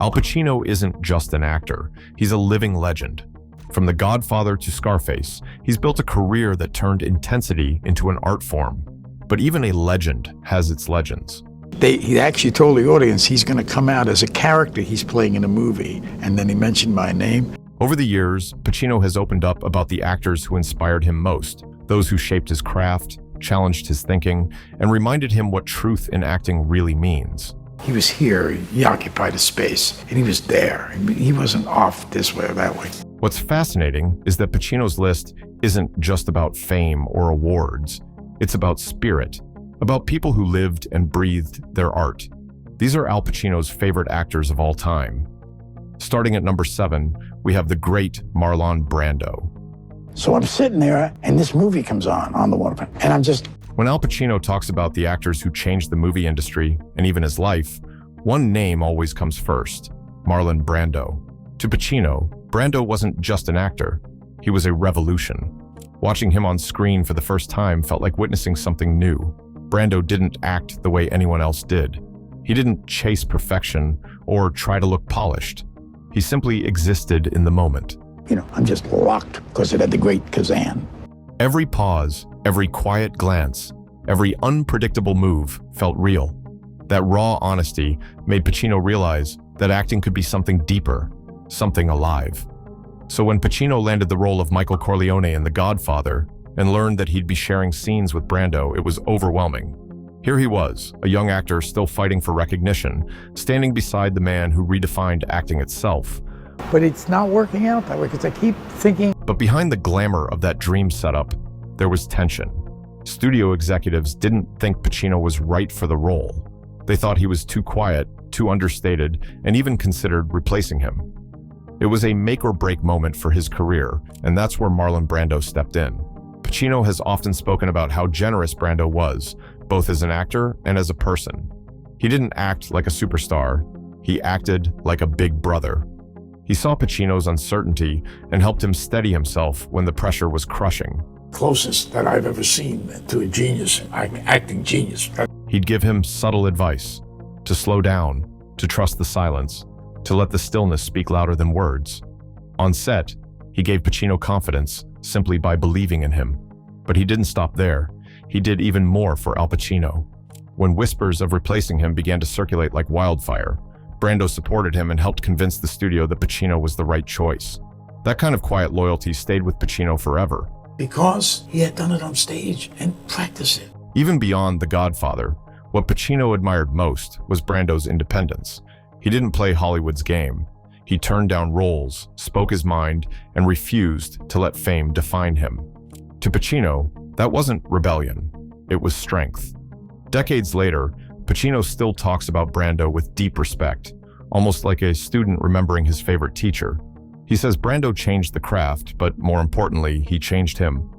Al Pacino isn't just an actor, he's a living legend. From The Godfather to Scarface, he's built a career that turned intensity into an art form. But even a legend has its legends. He actually told the audience he's going to come out as a character he's playing in a movie, and then he mentioned my name. Over the years, Pacino has opened up about the actors who inspired him most, those who shaped his craft, challenged his thinking, and reminded him what truth in acting really means. He was here, he occupied a space, and he was there. He wasn't off this way or that way. What's fascinating is that Pacino's list isn't just about fame or awards. It's about spirit, about people who lived and breathed their art. These are Al Pacino's favorite actors of all time. Starting at number 7, we have the great Marlon Brando. So I'm sitting there, and this movie comes on the waterfront, and I'm just... When Al Pacino talks about the actors who changed the movie industry, and even his life, one name always comes first: Marlon Brando. To Pacino, Brando wasn't just an actor, he was a revolution. Watching him on screen for the first time felt like witnessing something new. Brando didn't act the way anyone else did. He didn't chase perfection or try to look polished. He simply existed in the moment. I'm just locked because it had the great Kazan. Every pause, every quiet glance, every unpredictable move felt real. That raw honesty made Pacino realize that acting could be something deeper, something alive. So when Pacino landed the role of Michael Corleone in The Godfather and learned that he'd be sharing scenes with Brando, it was overwhelming. Here he was, a young actor still fighting for recognition, standing beside the man who redefined acting itself. But it's not working out that way because I keep thinking... But behind the glamour of that dream setup, there was tension. Studio executives didn't think Pacino was right for the role. They thought he was too quiet, too understated, and even considered replacing him. It was a make-or-break moment for his career, and that's where Marlon Brando stepped in. Pacino has often spoken about how generous Brando was, both as an actor and as a person. He didn't act like a superstar, he acted like a big brother. He saw Pacino's uncertainty and helped him steady himself when the pressure was crushing. Closest that I've ever seen to a genius, acting genius. He'd give him subtle advice, to slow down, to trust the silence, to let the stillness speak louder than words. On set, he gave Pacino confidence simply by believing in him. But he didn't stop there. He did even more for Al Pacino. When whispers of replacing him began to circulate like wildfire, Brando supported him and helped convince the studio that Pacino was the right choice. That kind of quiet loyalty stayed with Pacino forever. Because he had done it on stage and practiced it. Even beyond The Godfather, what Pacino admired most was Brando's independence. He didn't play Hollywood's game. He turned down roles, spoke his mind, and refused to let fame define him. To Pacino, that wasn't rebellion, it was strength. Decades later, Pacino still talks about Brando with deep respect, almost like a student remembering his favorite teacher. He says Brando changed the craft, but more importantly, he changed him.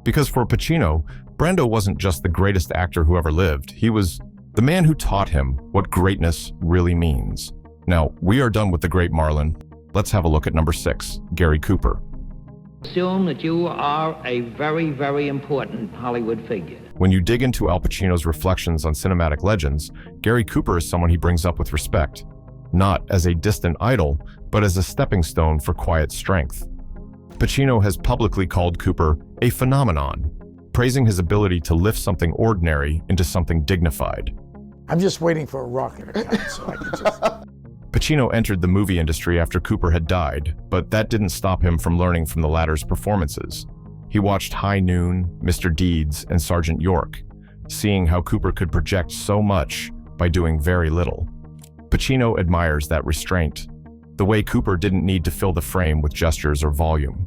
Because for Pacino, Brando wasn't just the greatest actor who ever lived, he was the man who taught him what greatness really means. Now, we are done with the great Marlon. Let's have a look at number 6, Gary Cooper. Assume that you are a very, very important Hollywood figure. When you dig into Al Pacino's reflections on cinematic legends, Gary Cooper is someone he brings up with respect. Not as a distant idol, but as a stepping stone for quiet strength. Pacino has publicly called Cooper a phenomenon, praising his ability to lift something ordinary into something dignified. I'm just waiting for a rocket to come so I can just... Pacino entered the movie industry after Cooper had died, but that didn't stop him from learning from the latter's performances. He watched High Noon, Mr. Deeds, and Sergeant York, seeing how Cooper could project so much by doing very little. Pacino admires that restraint, the way Cooper didn't need to fill the frame with gestures or volume.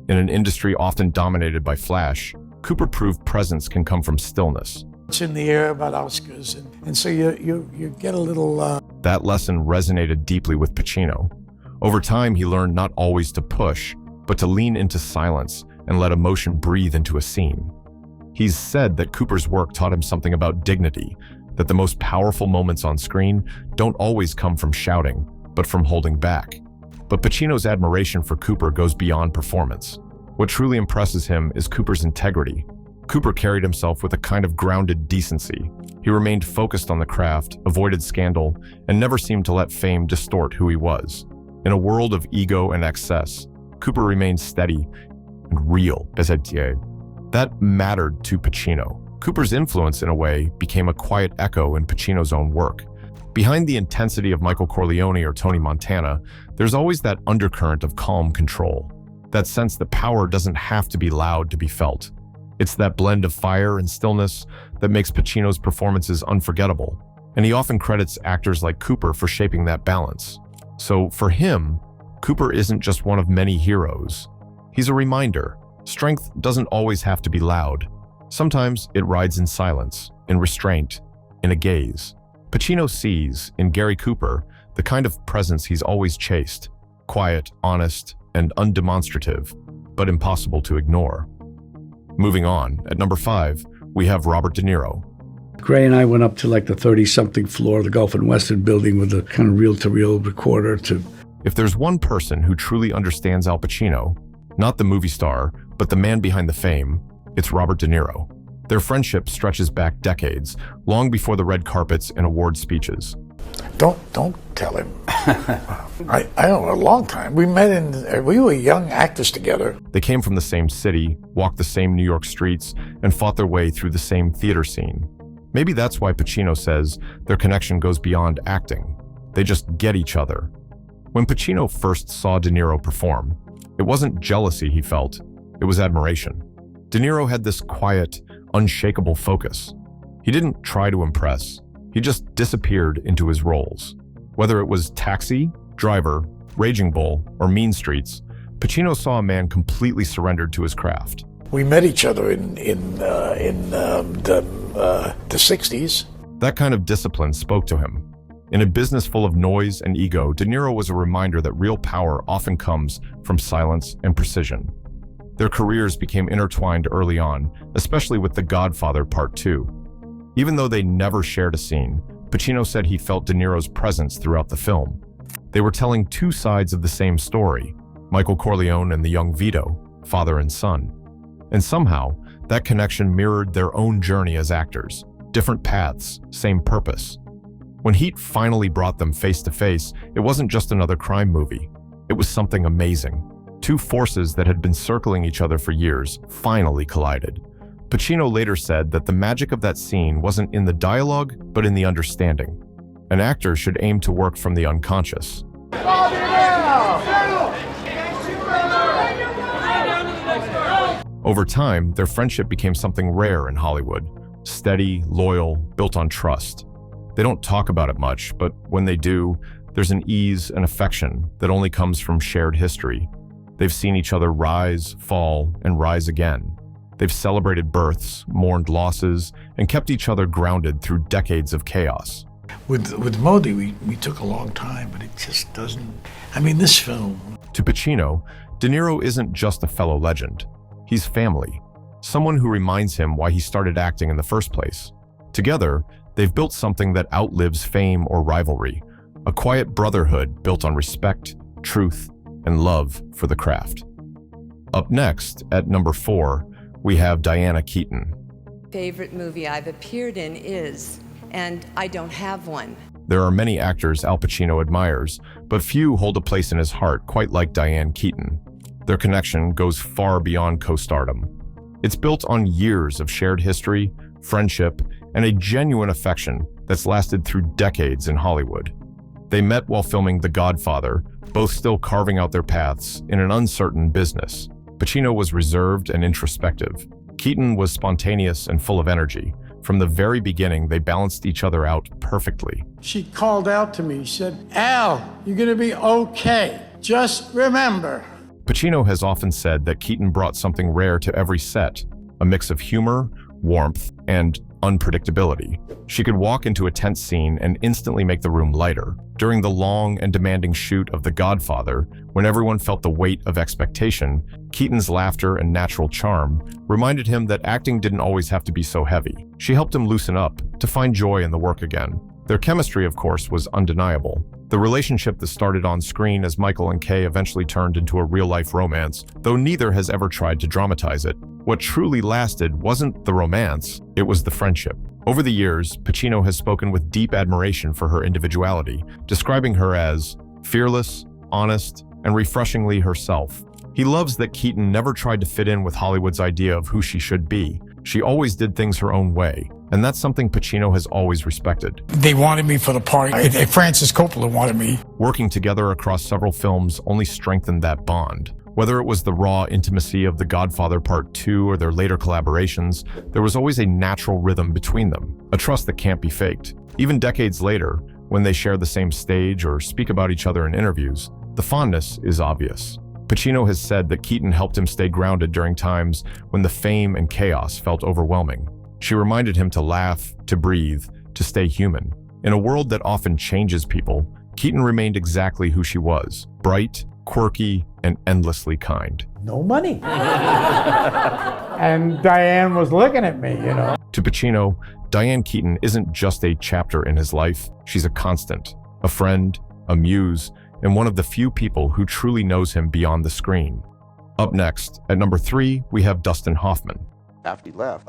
In an industry often dominated by flash, Cooper proved presence can come from stillness. It's in the air about Oscars, and so you get a little... That lesson resonated deeply with Pacino. Over time, he learned not always to push, but to lean into silence and let emotion breathe into a scene. He's said that Cooper's work taught him something about dignity, that the most powerful moments on screen don't always come from shouting, but from holding back. But Pacino's admiration for Cooper goes beyond performance. What truly impresses him is Cooper's integrity. Cooper carried himself with a kind of grounded decency. He He remained focused on the craft, avoided scandal, and never seemed to let fame distort who he was. In a world of ego and excess, Cooper remained steady and real as Etier. That mattered to Pacino. Cooper's influence, in a way, became a quiet echo in Pacino's own work. Behind the intensity of Michael Corleone or Tony Montana, there's always that undercurrent of calm control. That sense that power doesn't have to be loud to be felt. It's that blend of fire and stillness that makes Pacino's performances unforgettable, and he often credits actors like Cooper for shaping that balance. So for him, Cooper isn't just one of many heroes. He's a reminder. Strength doesn't always have to be loud. Sometimes it rides in silence, in restraint, in a gaze. Pacino sees, in Gary Cooper, the kind of presence he's always chased, quiet, honest, and undemonstrative, but impossible to ignore. Moving on, at number 5, we have Robert De Niro. Gray and I went up to like the 30-something floor of the Gulf and Western building with a kind of reel-to-reel recorder to... If there's one person who truly understands Al Pacino, not the movie star, but the man behind the fame, it's Robert De Niro. Their friendship stretches back decades, long before the red carpets and award speeches. Don't tell him. I know, a long time. We were young actors together. They came from the same city, walked the same New York streets, and fought their way through the same theater scene. Maybe that's why Pacino says their connection goes beyond acting. They just get each other. When Pacino first saw De Niro perform, it wasn't jealousy he felt, it was admiration. De Niro had this quiet, unshakable focus. He didn't try to impress. He just disappeared into his roles. Whether it was Taxi, Driver, Raging Bull, or Mean Streets, Pacino saw a man completely surrendered to his craft. We met each other in the 60s. That kind of discipline spoke to him. In a business full of noise and ego, De Niro was a reminder that real power often comes from silence and precision. Their careers became intertwined early on, especially with The Godfather Part 2. Even though they never shared a scene, Pacino said he felt De Niro's presence throughout the film. They were telling two sides of the same story, Michael Corleone and the young Vito, father and son. And somehow, that connection mirrored their own journey as actors. Different paths, same purpose. When heat finally brought them face to face, it wasn't just another crime movie. It was something amazing. Two forces that had been circling each other for years finally collided. Pacino later said that the magic of that scene wasn't in the dialogue, but in the understanding. An actor should aim to work from the unconscious. Over time, their friendship became something rare in Hollywood. Steady, loyal, built on trust. They don't talk about it much, but when they do, there's an ease and affection that only comes from shared history. They've seen each other rise, fall, and rise again. They've celebrated births, mourned losses, and kept each other grounded through decades of chaos. With Modi, we took a long time, but it just doesn't... I mean, this film... To Pacino, De Niro isn't just a fellow legend. He's family. Someone who reminds him why he started acting in the first place. Together, they've built something that outlives fame or rivalry. A quiet brotherhood built on respect, truth, and love for the craft. Up next, at number 4, we have Diane Keaton. Favorite movie I've appeared in is, and I don't have one. There are many actors Al Pacino admires, but few hold a place in his heart quite like Diane Keaton. Their connection goes far beyond co-stardom. It's built on years of shared history, friendship, and a genuine affection that's lasted through decades in Hollywood. They met while filming The Godfather, both still carving out their paths in an uncertain business. Pacino was reserved and introspective. Keaton was spontaneous and full of energy. From the very beginning, they balanced each other out perfectly. She called out to me, she said, "Al, you're gonna be okay. Just remember." Pacino has often said that Keaton brought something rare to every set, a mix of humor, warmth, and unpredictability. She could walk into a tense scene and instantly make the room lighter. During the long and demanding shoot of The Godfather, when everyone felt the weight of expectation, Keaton's laughter and natural charm reminded him that acting didn't always have to be so heavy. She helped him loosen up, to find joy in the work again. Their chemistry, of course, was undeniable. The relationship that started on screen as Michael and Kay eventually turned into a real-life romance, though neither has ever tried to dramatize it. What truly lasted wasn't the romance, it was the friendship. Over the years, Pacino has spoken with deep admiration for her individuality, describing her as fearless, honest, and refreshingly herself. He loves that Keaton never tried to fit in with Hollywood's idea of who she should be. She always did things her own way, and that's something Pacino has always respected. They wanted me for the part. Francis Coppola wanted me. Working together across several films only strengthened that bond. Whether it was the raw intimacy of The Godfather Part 2 or their later collaborations, there was always a natural rhythm between them, a trust that can't be faked. Even decades later, when they share the same stage or speak about each other in interviews, the fondness is obvious. Pacino has said that Keaton helped him stay grounded during times when the fame and chaos felt overwhelming. She reminded him to laugh, to breathe, to stay human. In a world that often changes people, Keaton remained exactly who she was, bright, quirky, and endlessly kind. No money. And Diane was looking at me, you know. To Pacino, Diane Keaton isn't just a chapter in his life, she's a constant, a friend, a muse, and one of the few people who truly knows him beyond the screen. Up next, at number 3, we have Dustin Hoffman. After he left,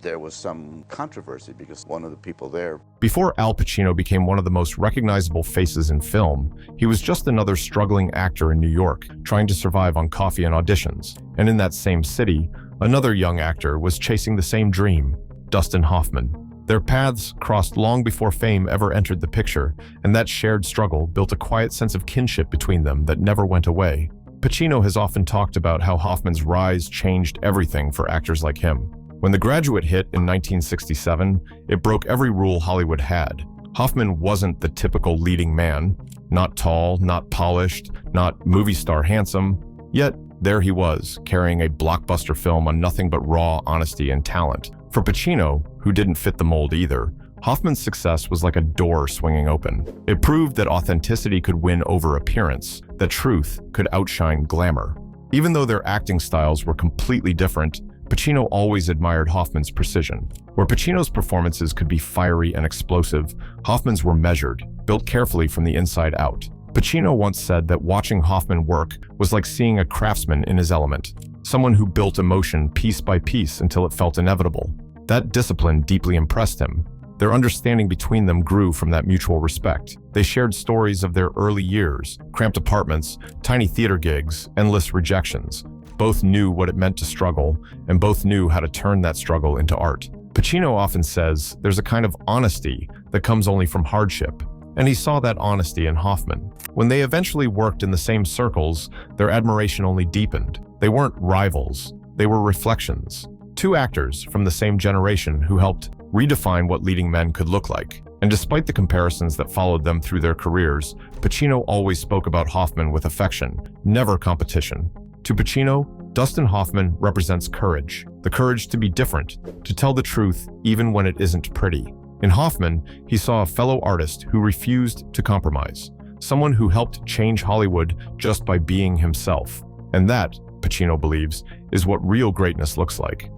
there was some controversy because one of the people there. Before Al Pacino became one of the most recognizable faces in film, he was just another struggling actor in New York, trying to survive on coffee and auditions. And in that same city, another young actor was chasing the same dream, Dustin Hoffman. Their paths crossed long before fame ever entered the picture, and that shared struggle built a quiet sense of kinship between them that never went away. Pacino has often talked about how Hoffman's rise changed everything for actors like him. When The Graduate hit in 1967, it broke every rule Hollywood had. Hoffman wasn't the typical leading man, not tall, not polished, not movie star handsome, yet there he was, carrying a blockbuster film on nothing but raw honesty and talent. For Pacino, who didn't fit the mold either, Hoffman's success was like a door swinging open. It proved that authenticity could win over appearance, that truth could outshine glamour. Even though their acting styles were completely different, Pacino always admired Hoffman's precision. Where Pacino's performances could be fiery and explosive, Hoffman's were measured, built carefully from the inside out. Pacino once said that watching Hoffman work was like seeing a craftsman in his element, someone who built emotion piece by piece until it felt inevitable. That discipline deeply impressed him. Their understanding between them grew from that mutual respect. They shared stories of their early years, cramped apartments, tiny theater gigs, endless rejections. Both knew what it meant to struggle, and both knew how to turn that struggle into art. Pacino often says there's a kind of honesty that comes only from hardship, and he saw that honesty in Hoffman. When they eventually worked in the same circles, their admiration only deepened. They weren't rivals, they were reflections. Two actors from the same generation who helped redefine what leading men could look like. And despite the comparisons that followed them through their careers, Pacino always spoke about Hoffman with affection, never competition. To Pacino, Dustin Hoffman represents courage, the courage to be different, to tell the truth even when it isn't pretty. In Hoffman, he saw a fellow artist who refused to compromise, someone who helped change Hollywood just by being himself. And that, Pacino believes, is what real greatness looks like.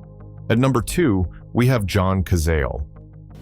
At number 2, we have John Cazale.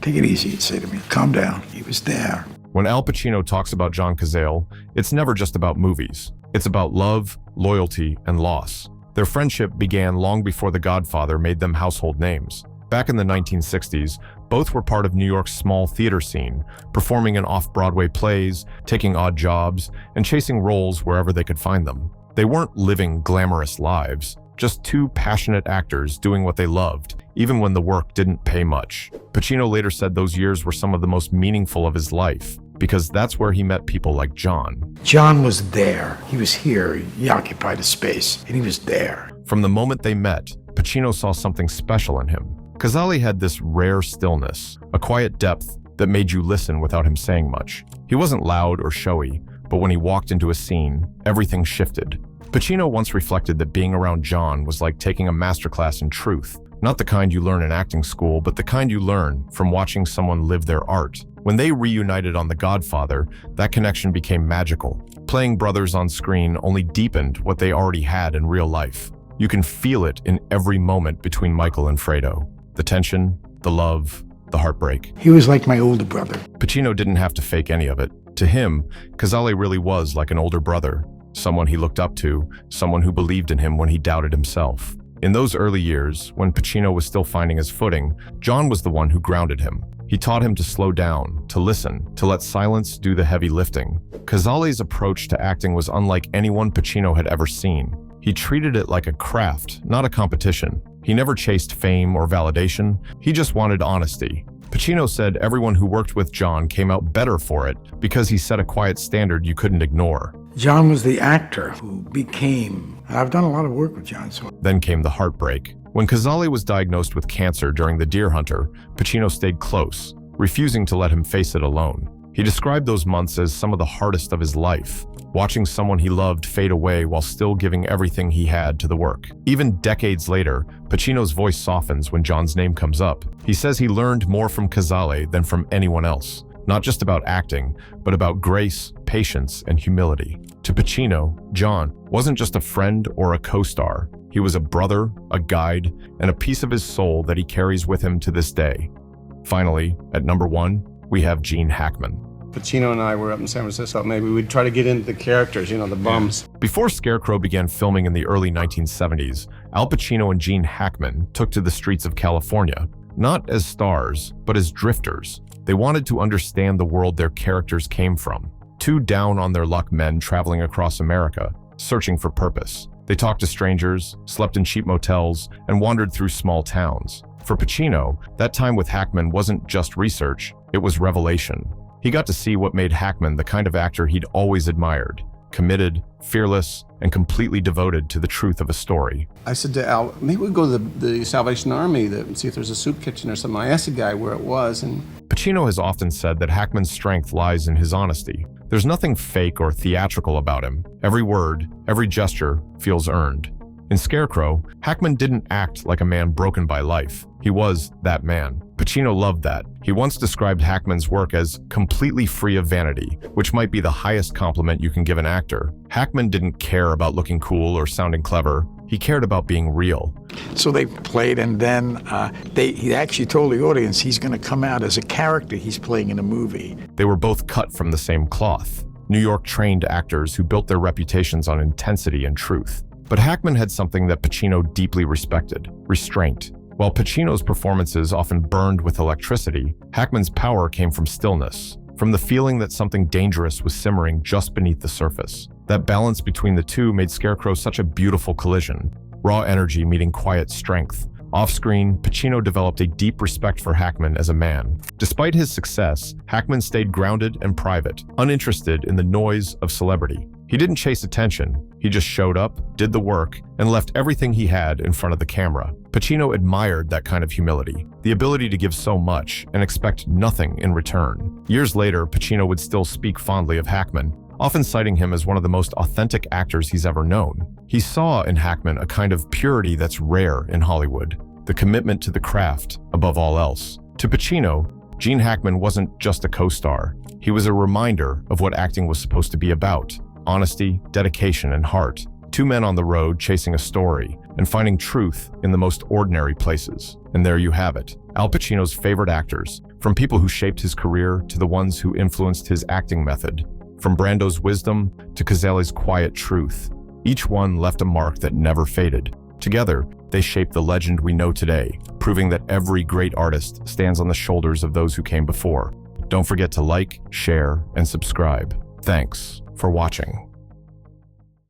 Take it easy, he'd say to me. Calm down. He was there. When Al Pacino talks about John Cazale, it's never just about movies. It's about love, loyalty, and loss. Their friendship began long before The Godfather made them household names. Back in the 1960s, both were part of New York's small theater scene, performing in off-Broadway plays, taking odd jobs, and chasing roles wherever they could find them. They weren't living glamorous lives, just two passionate actors doing what they loved, even when the work didn't pay much. Pacino later said those years were some of the most meaningful of his life, because that's where he met people like John. John was there. He was here. He occupied a space, and he was there. From the moment they met, Pacino saw something special in him. Cazale had this rare stillness, a quiet depth that made you listen without him saying much. He wasn't loud or showy, but when he walked into a scene, everything shifted. Pacino once reflected that being around John was like taking a masterclass in truth. Not the kind you learn in acting school, but the kind you learn from watching someone live their art. When they reunited on The Godfather, that connection became magical. Playing brothers on screen only deepened what they already had in real life. You can feel it in every moment between Michael and Fredo. The tension, the love, the heartbreak. He was like my older brother. Pacino didn't have to fake any of it. To him, Cazale really was like an older brother. Someone he looked up to, someone who believed in him when he doubted himself. In those early years, when Pacino was still finding his footing, John was the one who grounded him. He taught him to slow down, to listen, to let silence do the heavy lifting. Cazale's approach to acting was unlike anyone Pacino had ever seen. He treated it like a craft, not a competition. He never chased fame or validation. He just wanted honesty. Pacino said everyone who worked with John came out better for it because he set a quiet standard you couldn't ignore. John was the actor who became, I've done a lot of work with John, so. Then came the heartbreak. When Cazale was diagnosed with cancer during The Deer Hunter, Pacino stayed close, refusing to let him face it alone. He described those months as some of the hardest of his life, watching someone he loved fade away while still giving everything he had to the work. Even decades later, Pacino's voice softens when John's name comes up. He says he learned more from Cazale than from anyone else, not just about acting, but about grace, patience, and humility. To Pacino, John wasn't just a friend or a co-star. He was a brother, a guide, and a piece of his soul that he carries with him to this day. Finally, at number 1, we have Gene Hackman. Pacino and I were up in San Francisco. Maybe we'd try to get into the characters, the bums. Before Scarecrow began filming in the early 1970s, Al Pacino and Gene Hackman took to the streets of California, not as stars, but as drifters. They wanted to understand the world their characters came from. Two down-on-their-luck men traveling across America, searching for purpose. They talked to strangers, slept in cheap motels, and wandered through small towns. For Pacino, that time with Hackman wasn't just research, it was revelation. He got to see what made Hackman the kind of actor he'd always admired: committed, fearless, and completely devoted to the truth of a story. I said to Al, maybe we go to the Salvation Army and see if there's a soup kitchen or something. I asked the guy where it was, and Pacino has often said that Hackman's strength lies in his honesty. There's nothing fake or theatrical about him. Every word, every gesture feels earned. In Scarecrow, Hackman didn't act like a man broken by life. He was that man. Pacino loved that. He once described Hackman's work as completely free of vanity, which might be the highest compliment you can give an actor. Hackman didn't care about looking cool or sounding clever. He cared about being real. So they played, and then he actually told the audience he's going to come out as a character he's playing in a movie. They were both cut from the same cloth. New York-trained actors who built their reputations on intensity and truth. But Hackman had something that Pacino deeply respected: restraint. While Pacino's performances often burned with electricity, Hackman's power came from stillness, from the feeling that something dangerous was simmering just beneath the surface. That balance between the two made Scarecrow such a beautiful collision: raw energy meeting quiet strength. Off-screen, Pacino developed a deep respect for Hackman as a man. Despite his success, Hackman stayed grounded and private, uninterested in the noise of celebrity. He didn't chase attention. He just showed up, did the work, and left everything he had in front of the camera. Pacino admired that kind of humility, the ability to give so much and expect nothing in return. Years later, Pacino would still speak fondly of Hackman, often citing him as one of the most authentic actors he's ever known. He saw in Hackman a kind of purity that's rare in Hollywood, the commitment to the craft above all else. To Pacino, Gene Hackman wasn't just a co-star. He was a reminder of what acting was supposed to be about: honesty, dedication, and heart. Two men on the road chasing a story and finding truth in the most ordinary places. And there you have it, Al Pacino's favorite actors, from people who shaped his career to the ones who influenced his acting method. From Brando's wisdom to Cazale's quiet truth, each one left a mark that never faded. Together, they shaped the legend we know today, proving that every great artist stands on the shoulders of those who came before. Don't forget to like, share, and subscribe. Thanks for watching.